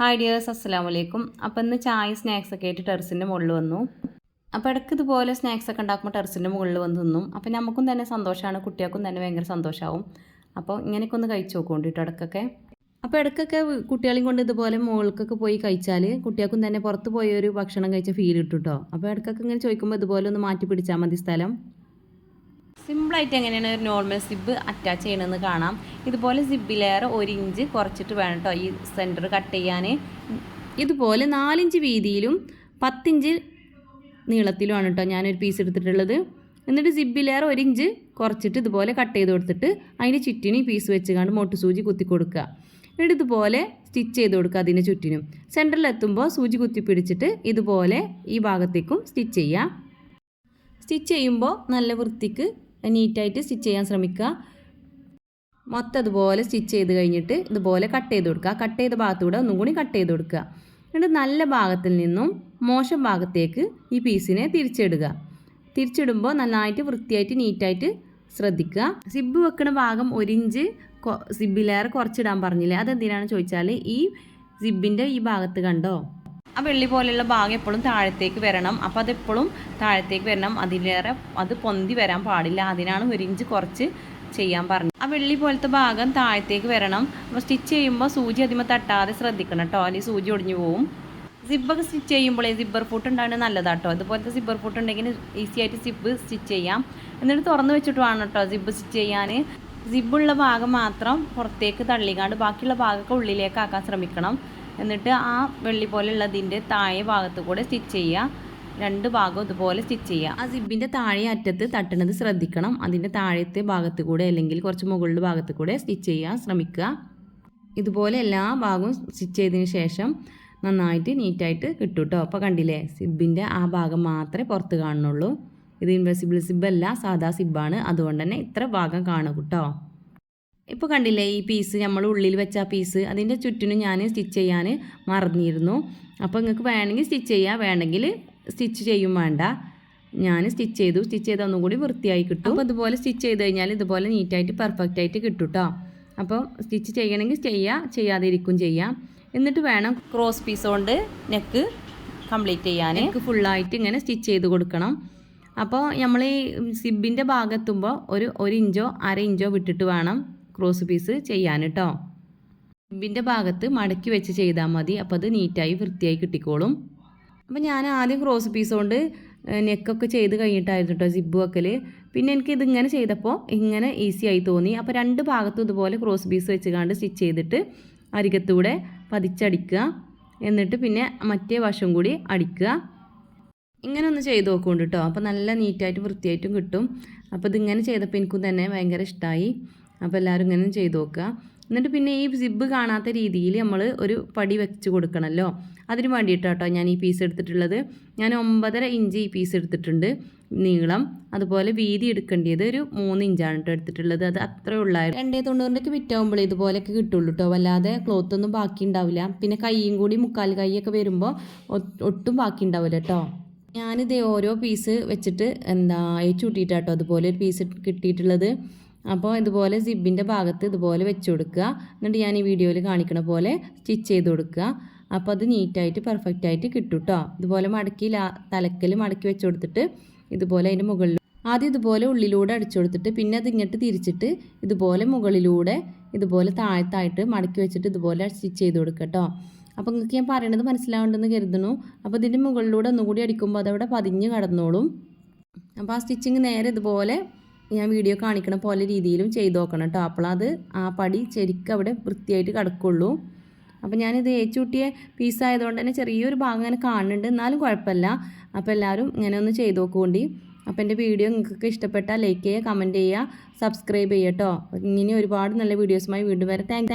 Hi dears, അസ്സലാമു അലൈക്കും. അപ്പോൾ ഇന്ന് ചായ സ്നാക്സൊക്കെ ആയിട്ട് ടെറസിൻ്റെ മുകളിൽ വന്നു. അപ്പോൾ ഇടയ്ക്ക് ഇതുപോലെ സ്നാക്സൊക്കെ ഉണ്ടാക്കുമ്പോൾ ടെറസിൻ്റെ മുകളിൽ വന്ന് തിന്നും. അപ്പോൾ നമുക്കും തന്നെ സന്തോഷമാണ്, കുട്ടികൾക്കും തന്നെ ഭയങ്കര സന്തോഷമാവും. അപ്പോൾ ഇങ്ങനെയൊക്കെ ഒന്ന് കഴിച്ച് നോക്കൊണ്ടിട്ടോ ഇടയ്ക്കൊക്കെ. അപ്പോൾ ഇടയ്ക്കൊക്കെ കുട്ടികളെയും കൊണ്ട് ഇതുപോലെ മുകൾക്കൊക്കെ പോയി കഴിച്ചാൽ കുട്ടികൾക്കും തന്നെ പുറത്ത് പോയി ഒരു ഭക്ഷണം കഴിച്ച ഫീൽ കിട്ടും കേട്ടോ. അപ്പോൾ ഇടയ്ക്കൊക്കെ ഇങ്ങനെ ചോദിക്കുമ്പോൾ ഇതുപോലെ ഒന്ന് മാറ്റി പിടിച്ചാൽ മതി സ്ഥലം. സിമ്പിളായിട്ട് എങ്ങനെയാണ് ഒരു നോർമൽ സിബ് അറ്റാച്ച് ചെയ്യണമെന്ന് കാണാം. ഇതുപോലെ സിബിലേറെ 1 ഇഞ്ച് കുറച്ചിട്ട് വേണം കേട്ടോ ഈ സെൻറ്റർ കട്ട് ചെയ്യാൻ. ഇതുപോലെ 4 ഇഞ്ച് വീതിയിലും 10 ഇഞ്ച് നീളത്തിലുമാണ് കേട്ടോ ഞാനൊരു പീസ് എടുത്തിട്ടുള്ളത്. എന്നിട്ട് സിബിലേറെ 1 ഇഞ്ച് കുറച്ചിട്ട് ഇതുപോലെ കട്ട് ചെയ്ത് കൊടുത്തിട്ട് അതിന് ചുറ്റിനും ഈ പീസ് വെച്ച് കണ്ട് മൊട്ട് സൂചി കുത്തി കൊടുക്കുക. എന്നിട്ട് ഇതുപോലെ സ്റ്റിച്ച് ചെയ്ത് കൊടുക്കുക. അതിന് ചുറ്റിനും സെൻറ്ററിലെത്തുമ്പോൾ സൂചി കുത്തി പിടിച്ചിട്ട് ഇതുപോലെ ഈ ഭാഗത്തേക്കും സ്റ്റിച്ച് ചെയ്യുക. സ്റ്റിച്ച് ചെയ്യുമ്പോൾ നല്ല വൃത്തിക്ക് നീറ്റായിട്ട് സ്റ്റിച്ച് ചെയ്യാൻ ശ്രമിക്കുക. മൊത്തം ഇതുപോലെ സ്റ്റിച്ച് ചെയ്ത് കഴിഞ്ഞിട്ട് ഇതുപോലെ കട്ട് ചെയ്ത് കൊടുക്കുക. കട്ട് ചെയ്ത ഭാഗത്തൂടെ ഒന്നും കൂടി കട്ട് ചെയ്ത് കൊടുക്കുക. എന്നിട്ട് നല്ല ഭാഗത്തിൽ നിന്നും മോശം ഭാഗത്തേക്ക് ഈ പീസിനെ തിരിച്ചിടുക. തിരിച്ചിടുമ്പോൾ നന്നായിട്ട് വൃത്തിയായിട്ട് നീറ്റായിട്ട് ശ്രദ്ധിക്കുക. സിബ് വെക്കുന്ന ഭാഗം 1 ഇഞ്ച് സിബിലേറെ കുറച്ചിടാൻ പറഞ്ഞില്ലേ, അതെന്തിനാണ് ചോദിച്ചാൽ ഈ സിബിൻ്റെ ഈ ഭാഗത്ത് കണ്ടോ ആ വെള്ളി പോലെയുള്ള ഭാഗം എപ്പോഴും താഴത്തേക്ക് വരണം. അപ്പോൾ അതെപ്പോഴും താഴത്തേക്ക് വരണം, അതിലേറെ അത് പൊന്തി വരാൻ പാടില്ല. അതിനാണ് 1 ഇഞ്ച് കുറച്ച് ചെയ്യാൻ പറഞ്ഞത്. ആ വെള്ളി പോലത്തെ ഭാഗം താഴത്തേക്ക് വരണം. അപ്പോൾ സ്റ്റിച്ച് ചെയ്യുമ്പോൾ സൂചി അതിമ തട്ടാതെ ശ്രദ്ധിക്കണം കേട്ടോ, അല്ലെങ്കിൽ സൂചി ഒടിഞ്ഞു പോവും. സിബ്ബൊക്കെ സ്റ്റിച്ച് ചെയ്യുമ്പോഴേ സിബ്ബർ ഫൂട്ട് ഉണ്ടാകുന്നത് നല്ലതാട്ടോ. ഇതുപോലത്തെ സിബ്ബർ ഫൂട്ട് ഉണ്ടെങ്കിൽ ഈസി ആയിട്ട് സിബ്ബ് സ്റ്റിച്ച് ചെയ്യാം. എന്നിട്ട് തുറന്ന് വെച്ചിട്ട് വേണം കേട്ടോ സിബ്ബ് സ്റ്റിച്ച് ചെയ്യാൻ. സിബ്ബുള്ള ഭാഗം മാത്രം പുറത്തേക്ക് തള്ളിക്കാണ്ട് ബാക്കിയുള്ള ഭാഗമൊക്കെ ഉള്ളിലേക്ക് ആക്കാൻ ശ്രമിക്കണം. എന്നിട്ട് ആ വെള്ളി പോലെയുള്ളതിൻ്റെ താഴെ ഭാഗത്ത് കൂടെ സ്റ്റിച്ച് ചെയ്യുക. 2 ഭാഗവും ഇതുപോലെ സ്റ്റിച്ച് ചെയ്യുക. ആ സിബിൻ്റെ താഴെ അറ്റത്ത് തട്ടുന്നത് ശ്രദ്ധിക്കണം. അതിൻ്റെ താഴത്തെ ഭാഗത്ത് കൂടെ അല്ലെങ്കിൽ കുറച്ച് മുകളിലെ ഭാഗത്ത് കൂടെ സ്റ്റിച്ച് ചെയ്യാൻ ശ്രമിക്കുക. ഇതുപോലെ എല്ലാ ഭാഗവും സ്റ്റിച്ച് ചെയ്തതിന് ശേഷം നന്നായിട്ട് നീറ്റായിട്ട് കിട്ടും കേട്ടോ. അപ്പോൾ കണ്ടില്ലേ, സിബിൻ്റെ ആ ഭാഗം മാത്രമേ പുറത്ത് കാണുന്നുള്ളൂ. ഇത് ഇൻവെസിബിൾ സിബല്ല, സാധാ സിബാണ്. അതുകൊണ്ട് തന്നെ ഇത്ര ഭാഗം കാണും കേട്ടോ. ഇപ്പോൾ കണ്ടില്ലേ ഈ പീസ്, നമ്മൾ ഉള്ളിൽ വെച്ച ആ പീസ്, അതിൻ്റെ ചുറ്റിനും ഞാൻ സ്റ്റിച്ച് ചെയ്യാൻ മറന്നിരുന്നു. അപ്പോൾ നിങ്ങൾക്ക് വേണമെങ്കിൽ സ്റ്റിച്ച് ചെയ്യാം, വേണമെങ്കിൽ സ്റ്റിച്ച് ചെയ്യും വേണ്ട. ഞാൻ സ്റ്റിച്ച് ചെയ്തു. സ്റ്റിച്ച് ചെയ്ത് ഒന്നും കൂടി വൃത്തിയായി കിട്ടും. അപ്പോൾ ഇതുപോലെ സ്റ്റിച്ച് ചെയ്ത് കഴിഞ്ഞാൽ ഇതുപോലെ നീറ്റായിട്ട് പെർഫെക്റ്റ് ആയിട്ട് കിട്ടും കേട്ടോ. അപ്പോൾ സ്റ്റിച്ച് ചെയ്യണമെങ്കിൽ ചെയ്യാതെ ഇരിക്കും ചെയ്യാം. എന്നിട്ട് വേണം ക്രോസ് പീസ് കൊണ്ട് നെക്ക് കംപ്ലീറ്റ് ചെയ്യാൻ. നെക്ക് ഫുള്ളായിട്ട് ഇങ്ങനെ സ്റ്റിച്ച് ചെയ്ത് കൊടുക്കണം. അപ്പോൾ നമ്മൾ ഈ സിബിൻ്റെ ഭാഗത്തുമ്പോൾ ഒരു 1 ഇഞ്ചോ 1/2 ഇഞ്ചോ വിട്ടിട്ട് വേണം ക്രോസ് പീസ് ചെയ്യാൻ കേട്ടോ. സിബിൻ്റെ ഭാഗത്ത് മടക്കി വെച്ച് ചെയ്താൽ മതി. അപ്പോൾ അത് നീറ്റായി വൃത്തിയായി കിട്ടിക്കോളും. അപ്പോൾ ഞാൻ ആദ്യം ക്രോസ് പീസ് കൊണ്ട് നെക്കൊക്കെ ചെയ്ത് കഴിഞ്ഞിട്ടായിരുന്നു കേട്ടോ സിബ് വെക്കൽ. പിന്നെ എനിക്ക് ഇതിങ്ങനെ ചെയ്തപ്പോൾ ഇങ്ങനെ ഈസി ആയി തോന്നി. അപ്പോൾ 2 ഭാഗത്തും ഇതുപോലെ ക്രോസ് പീസ് വെച്ച് കണ്ട് സ്റ്റിച്ച് ചെയ്തിട്ട് അരികത്തൂടെ പതിച്ചടിക്കുക. എന്നിട്ട് പിന്നെ മറ്റേ വശം കൂടി അടിക്കുക. ഇങ്ങനെ ഒന്ന് ചെയ്ത് നോക്കുന്നുണ്ട് കേട്ടോ. അപ്പോൾ നല്ല നീറ്റായിട്ട് വൃത്തിയായിട്ടും കിട്ടും. അപ്പോൾ ഇതിങ്ങനെ ചെയ്തപ്പോൾ എനിക്കും തന്നെ ഭയങ്കര ഇഷ്ടമായി. അപ്പോൾ എല്ലാവരും ഇങ്ങനെ ചെയ്ത് നോക്കുക. എന്നിട്ട് പിന്നെ ഈ സിബ് കാണാത്ത രീതിയിൽ നമ്മൾ ഒരു പടി വെച്ച് കൊടുക്കണമല്ലോ, അതിന് വേണ്ടിയിട്ടാണ് കേട്ടോ ഞാൻ ഈ പീസ് എടുത്തിട്ടുള്ളത്. ഞാൻ 9.5 ഇഞ്ച് ഈ പീസ് എടുത്തിട്ടുണ്ട് നീളം. അതുപോലെ വീതി എടുക്കേണ്ടത് ഒരു 3 ഇഞ്ചാണ് കേട്ടോ എടുത്തിട്ടുള്ളത്. അത് അത്രേ ഉള്ളായിരുന്നു. 290 വിറ്റാകുമ്പോൾ ഇതുപോലെയൊക്കെ കിട്ടുള്ളൂ കേട്ടോ. വല്ലാതെ ക്ലോത്തൊന്നും ബാക്കി ഉണ്ടാവില്ല. പിന്നെ കൈയും കൂടി 3/4 കൈയൊക്കെ വരുമ്പോൾ ഒട്ടും ബാക്കി ഉണ്ടാവില്ല കേട്ടോ. ഞാനിത് ഓരോ പീസ് വെച്ചിട്ട് ചൂട്ടിയിട്ടാട്ടോ അതുപോലെ ഒരു പീസ് കിട്ടിയിട്ടുള്ളത്. അപ്പോൾ ഇതുപോലെ സിബിൻ്റെ ഭാഗത്ത് ഇതുപോലെ വെച്ച് കൊടുക്കുക. എന്നിട്ട് ഞാൻ ഈ വീഡിയോയിൽ കാണിക്കണ പോലെ സ്റ്റിച്ച് ചെയ്ത് കൊടുക്കുക. അപ്പോൾ അത് നീറ്റായിട്ട് പെർഫെക്റ്റ് ആയിട്ട് കിട്ടും കേട്ടോ. ഇതുപോലെ മടക്കി തലക്കൽ മടക്കി വെച്ച് കൊടുത്തിട്ട് ഇതുപോലെ അതിൻ്റെ മുകളിൽ ആദ്യം ഇതുപോലെ ഉള്ളിലൂടെ അടിച്ചു കൊടുത്തിട്ട് പിന്നെ അത് ഇങ്ങോട്ട് തിരിച്ചിട്ട് ഇതുപോലെ മുകളിലൂടെ ഇതുപോലെ താഴത്തായിട്ട് മടക്കി വെച്ചിട്ട് ഇതുപോലെ സ്റ്റിച്ച് ചെയ്ത് കൊടുക്കുക കേട്ടോ. അപ്പോൾ നിങ്ങൾക്ക് ഞാൻ പറയണത് മനസ്സിലാവുണ്ടെന്ന് കരുതുന്നു. അപ്പോൾ ഇതിൻ്റെ മുകളിലൂടെ ഒന്നുകൂടി അടിക്കുമ്പോൾ അതവിടെ പതിഞ്ഞ് കടന്നോളും. അപ്പോൾ ആ സ്റ്റിച്ചിങ് നേരെ ഇതുപോലെ ഞാൻ വീഡിയോ കാണിക്കണ പോലെ രീതിയിലും ചെയ്ത് നോക്കണം കേട്ടോ. അപ്പോഴത് ആ പടി ശരിക്കും അവിടെ വൃത്തിയായിട്ട് കിടക്കുള്ളൂ. അപ്പോൾ ഞാനിത് ഏച്ചൂട്ടിയ പീസായതുകൊണ്ട് തന്നെ ചെറിയൊരു ഭാഗം ഇങ്ങനെ കാണുന്നുണ്ട്, എന്നാലും കുഴപ്പമില്ല. അപ്പോൾ എല്ലാവരും ഇങ്ങനെ ഒന്ന് ചെയ്ത് നോക്കുകൊണ്ടി. അപ്പോൾ എൻ്റെ വീഡിയോ നിങ്ങൾക്ക് ഇഷ്ടപ്പെട്ടാൽ ലൈക്ക് ചെയ്യുക, കമൻറ്റ് ചെയ്യുക, സബ്സ്ക്രൈബ് ചെയ്യുക കേട്ടോ. ഇങ്ങനെ ഒരുപാട് നല്ല വീഡിയോസുമായി വീണ്ടും വരാം. താങ്ക്